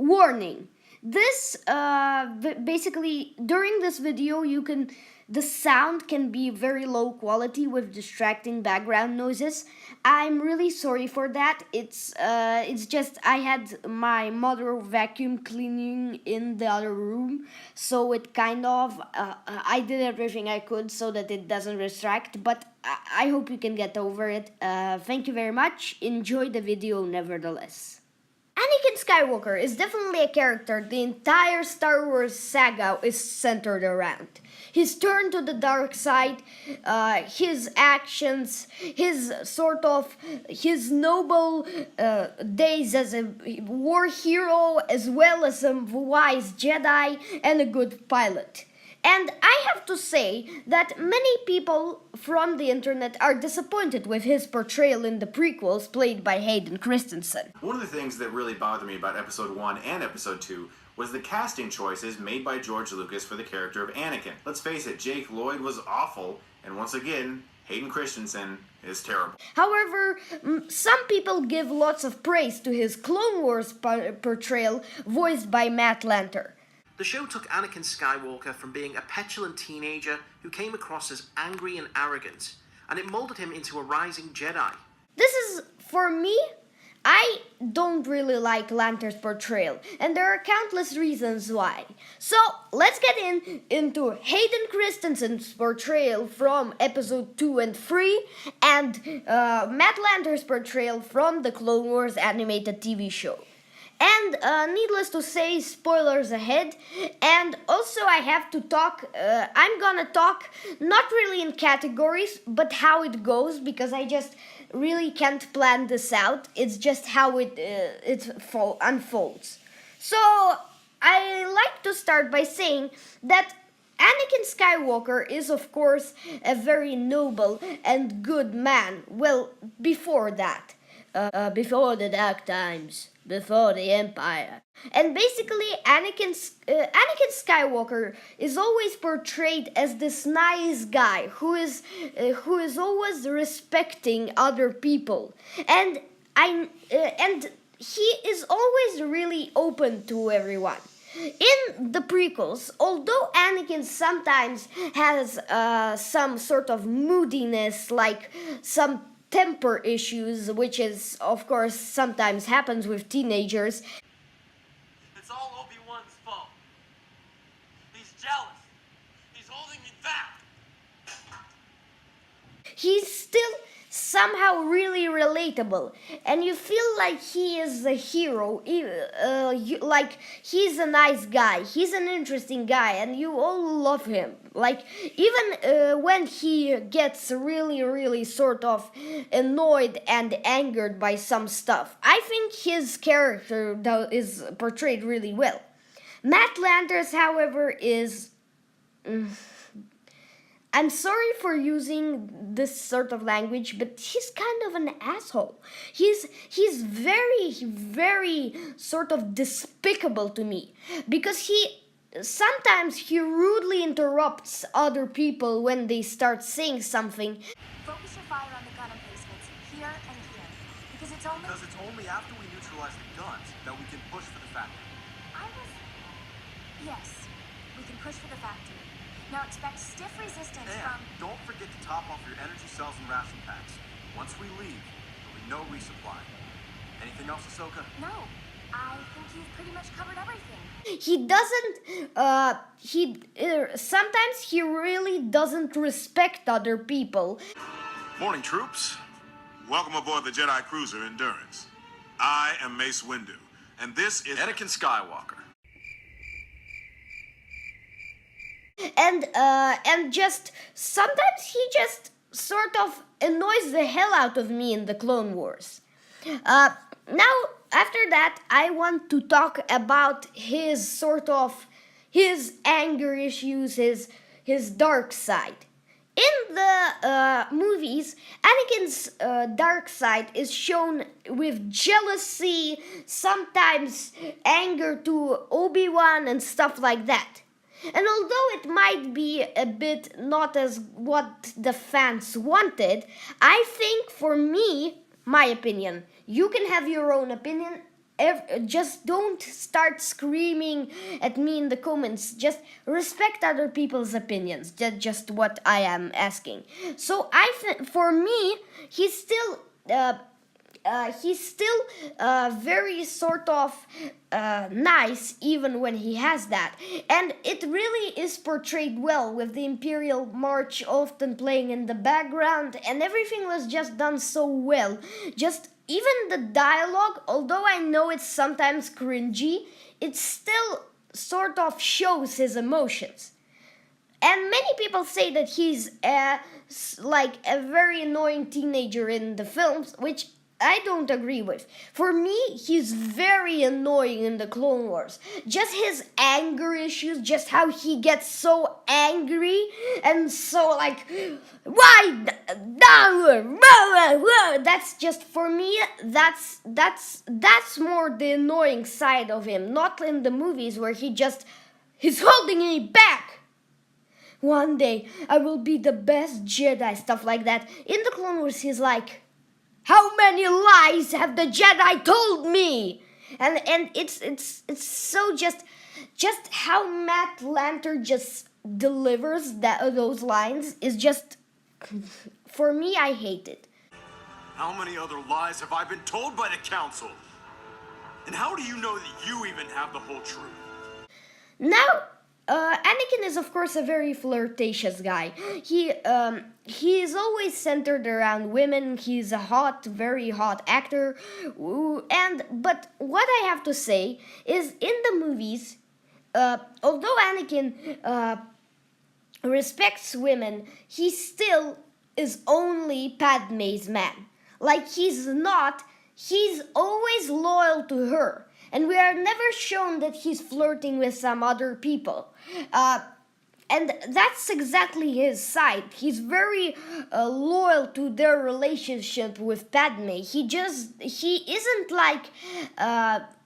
warning. This basically during this video the sound can be very low quality with distracting background noises. I'm really sorry for that. It's just I had my mother vacuum cleaning in the other room, so it kind of I did everything I could so that it doesn't distract. But I hope you can get over it. Thank you very much. Enjoy the video nevertheless. Anakin Skywalker is definitely a character the entire Star Wars saga is centered around. His turn to the dark side, his actions, his noble days as a war hero, as well as a wise Jedi and a good pilot. And I have to say that many people from the internet are disappointed with his portrayal in the prequels played by Hayden Christensen. One of the things that really bothered me about Episode 1 and Episode 2 was the casting choices made by George Lucas for the character of Anakin. Let's face it, Jake Lloyd was awful, and once again, Hayden Christensen is terrible. However, some people give lots of praise to his Clone Wars portrayal voiced by Matt Lanter. The show took Anakin Skywalker from being a petulant teenager who came across as angry and arrogant, and it molded him into a rising Jedi. This is, for me, I don't really like Lanter's portrayal, and there are countless reasons why. So, let's get into Hayden Christensen's portrayal from Episode 2 and 3, and Matt Lanter's portrayal from the Clone Wars animated TV show. And needless to say, spoilers ahead. And also I have to talk, I'm gonna talk not really in categories, but how it goes, because I just really can't plan this out. It's just how it unfolds. So I like to start by saying that Anakin Skywalker is, of course, a very noble and good man. Well, before that. Before the dark times, before the Empire. And basically, Anakin Skywalker is always portrayed as this nice guy who is always respecting other people, and he is always really open to everyone. In the prequels, although Anakin sometimes has some sort of moodiness, like some temper issues, which is, of course, sometimes happens with teenagers. It's all Obi-Wan's fault. He's jealous. He's holding me back. He's still somehow really relatable, and you feel like he is a hero, like he's a nice guy, he's an interesting guy, and you all love him. Like, even when he gets really sort of annoyed and angered by some stuff, I think his character is portrayed really well. Matt Lanter's, however, is... I'm sorry for using this sort of language, but he's kind of an asshole. He's very sort of despicable to me, because sometimes he rudely interrupts other people when they start saying something. Focus your fire on the gun emplacements here and here, because it's only after we neutralize the guns that we can push for the factory. Yes, we can push for the factory. Now expect stiff resistance And from... don't forget to top off your energy cells and ration packs. Once we leave, there'll be no resupply. Anything else, Ahsoka? No, I think you've pretty much covered everything. Sometimes he really doesn't respect other people. Morning, troops. Welcome aboard the Jedi Cruiser Endurance. I am Mace Windu, and this is Anakin Skywalker. And just sometimes he just sort of annoys the hell out of me in the Clone Wars. Now, after that, I want to talk about his anger issues, his dark side. In the movies, Anakin's dark side is shown with jealousy, sometimes anger to Obi-Wan and stuff like that. And although it might be a bit not as what the fans wanted, I think, for me, my opinion, you can have your own opinion, just don't start screaming at me in the comments. Just respect other people's opinions. That's just what I am asking. So for me, he's still very sort of nice even when he has that, and it really is portrayed well with the Imperial March often playing in the background, and everything was just done so well. Just even the dialogue, although I know it's sometimes cringy, it still sort of shows his emotions. And many people say that he's like a very annoying teenager in the films, which I don't agree with. For me, he's very annoying in the Clone Wars. Just his anger issues, just how he gets so angry and so like, why? That's just, for me, that's more the annoying side of him. Not in the movies where he's holding me back. One day I will be the best Jedi, stuff like that. In the Clone Wars, he's like, how many lies have the Jedi told me? And it's so just how Matt Lanter just delivers those lines is just, for me, I hate it. How many other lies have I been told by the Council? And how do you know that you even have the whole truth? Now, Anakin is, of course, a very flirtatious guy. He is always centered around women. He's a very hot actor. But what I have to say is, in the movies, although Anakin respects women, he still is only Padme's man. Like, he's always loyal to her. And we are never shown that he's flirting with some other people. And that's exactly his side. He's very loyal to their relationship with Padme. He isn't like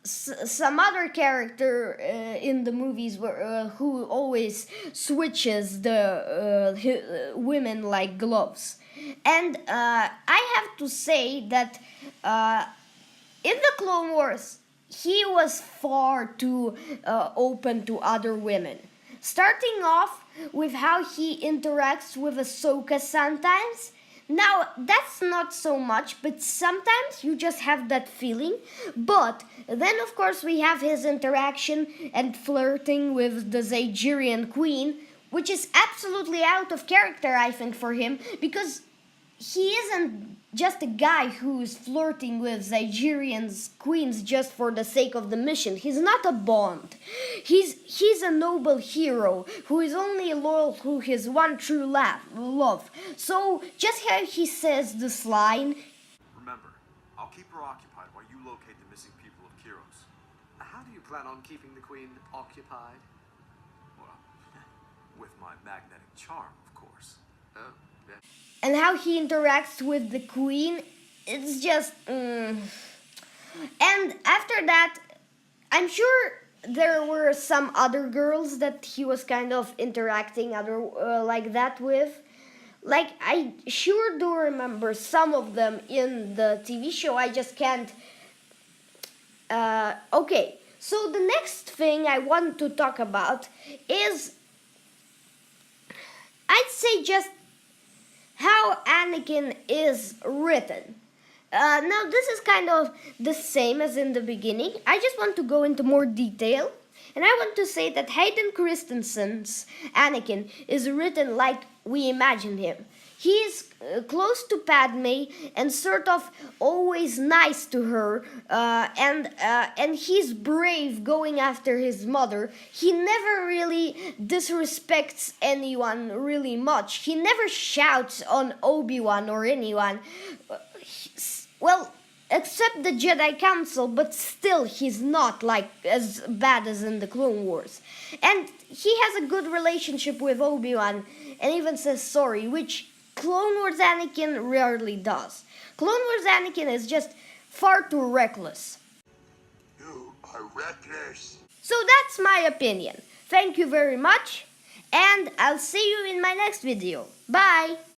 some other character in the movies who always switches the women like gloves. And I have to say that in the Clone Wars, he was far too open to other women. Starting off with how he interacts with Ahsoka sometimes. Now, that's not so much, but sometimes you just have that feeling. But then, of course, we have his interaction and flirting with the Zygerian Queen, which is absolutely out of character, I think, for him, because he isn't just a guy who's flirting with Zygerian's queens just for the sake of the mission. He's not a Bond. He's a noble hero who is only loyal to his one true love. So just how he says this line, Remember, I'll keep her occupied while you locate the missing people of Kiros. How do you plan on keeping the Queen occupied? Well, with my magnetic charm, of course. Oh, yeah. and how he interacts with the Queen, it's just... And after that, I'm sure there were some other girls that he was kind of interacting like that with. Like, I sure do remember some of them in the TV show. I just can't... Okay, so the next thing I want to talk about is... I'd say just how Anakin is written. Now, this is kind of the same as in the beginning. I just want to go into more detail. And I want to say that Hayden Christensen's Anakin is written like we imagine him. He's close to Padme and sort of always nice to her, and he's brave going after his mother. He never really disrespects anyone really much. He never shouts on Obi-Wan or anyone. Well, except the Jedi Council, but still he's not like as bad as in the Clone Wars. And he has a good relationship with Obi-Wan and even says sorry, which Clone Wars Anakin rarely does. Clone Wars Anakin is just far too reckless. You are reckless. So that's my opinion. Thank you very much, and I'll see you in my next video. Bye!